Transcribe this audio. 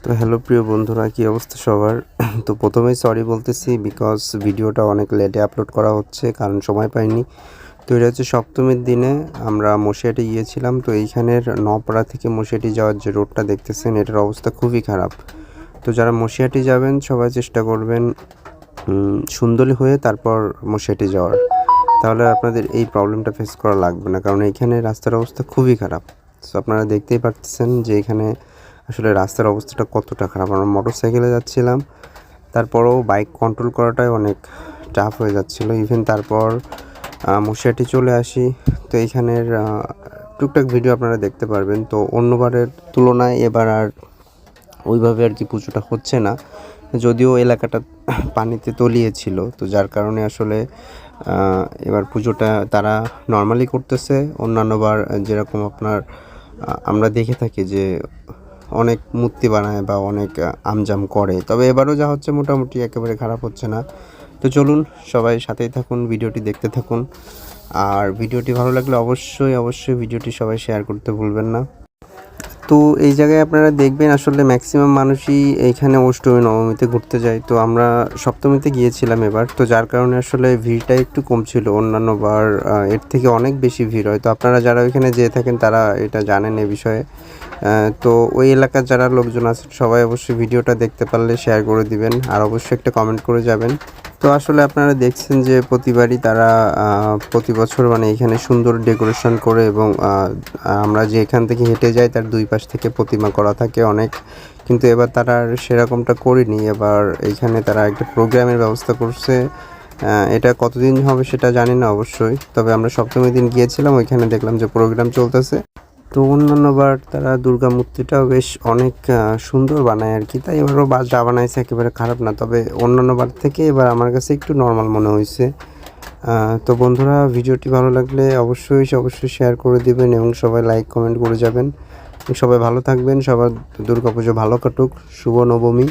তো হ্যালো প্রিয় বন্ধুরা, কি অবস্থা সবার? তো প্রথমেই সরি বলতেছি বিকজ ভিডিওটা অনেক লেটে আপলোড করা হচ্ছে, কারণ সময় পাইনি। তো এটা হচ্ছে সপ্তমীর দিনে আমরা মশিয়াটি গিয়েছিলাম। তো এইখানের নপাড়া থেকে মশিয়াটি যাওয়ার যে রোডটা দেখতেছেন, এটার অবস্থা খুবই খারাপ। তো যারা মশিয়াটি যাবেন সবাই চেষ্টা করবেন সুন্দরী হয়ে তারপর মশিয়াটি যাওয়ার, তাহলে আপনাদের এই প্রবলেমটা ফেস করা লাগবে না, কারণ এইখানে রাস্তার অবস্থা খুবই খারাপ। তো আপনারা দেখতেই পারতেছেন যে এখানে আসলে রাস্তার অবস্থাটা কতটা খারাপ। আমরা মোটর সাইকেলে যাচ্ছিলাম, তারপরেও বাইক কন্ট্রোল করাটাই অনেক টাফ হয়ে যাচ্ছিলো। ইভেন তারপর মশিয়াটি চলে আসি। তো এইখানের টুকটাক ভিডিও আপনারা দেখতে পারবেন। তো অন্যবারের তুলনায় এবার আর ওইভাবে আর কি পুজোটা হচ্ছে না, যদিও এলাকাটা পানিতে তলিয়েছিল। তো যার কারণে আসলে এবার পুজোটা তারা নর্মালি করতেছে। অন্যান্যবার যেরকম আপনার আমরা দেখে থাকি যে অনেক মূর্তি বানায় বা অনেক আমজাম করে, তবে এবারও যা হচ্ছে মোটামুটি একেবারে খারাপ হচ্ছে না। তো চলুন সবাই সাথেই থাকুন, ভিডিওটি দেখতে থাকুন। আর ভিডিওটি ভালো লাগলে অবশ্যই ভিডিওটি সবাই শেয়ার করতে ভুলবেন না। তো এই জায়গায় আপনারা দেখবেন আসলে ম্যাক্সিমাম মানুষই এইখানে অষ্টমী নবমীতে ঘুরতে যায়। তো আমরা সপ্তমীতে গিয়েছিলাম এবার, তো যার কারণে আসলে ভিড়টা একটু কম ছিল। অন্যান্য বার এর থেকে অনেক বেশি ভিড় হয়। তো আপনারা যারা ওইখানে যেয়ে থাকেন তারা এটা জানেন এ বিষয়ে। তো ওই এলাকার যারা লোকজন আছে সবাই অবশ্যই ভিডিওটা দেখতে পারলে শেয়ার করে দিবেন, আর অবশ্যই একটা কমেন্ট করে যাবেন। তো আসলে আপনারা দেখছেন যে প্রতিবারই তারা প্রতি বছর মানে এখানে সুন্দর ডেকোরেশন করে, এবং আমরা যে এখান থেকে হেঁটে যাই তার দুই পাশ থেকে প্রতিমা করা থাকে অনেক। কিন্তু এবার তারা আর সেরকমটা করেনি। এবার এইখানে তারা একটা প্রোগ্রামের ব্যবস্থা করছে। এটা কতদিন হবে সেটা জানি না অবশ্যই, তবে আমরা সপ্তমীর দিন গিয়েছিলাম, ওইখানে দেখলাম যে প্রোগ্রাম চলতেছে। তো অন্যান্যবার তারা দুর্গা মূর্তিটাও বেশ অনেক সুন্দর বানায় আর কি, তাই এবারও যা বানাইছে একেবারে খারাপ না, তবে অন্যান্যবার থেকে এবার আমার কাছে একটু নর্মাল মনে হয়েছে। তো বন্ধুরা, ভিডিওটি ভালো লাগলে অবশ্যই শেয়ার করে দিবেন এবং সবাই লাইক কমেন্ট করে যাবেন। সবাই ভালো থাকবেন, সবার দুর্গাপুজো ভালো কাটুক। শুভ নবমী।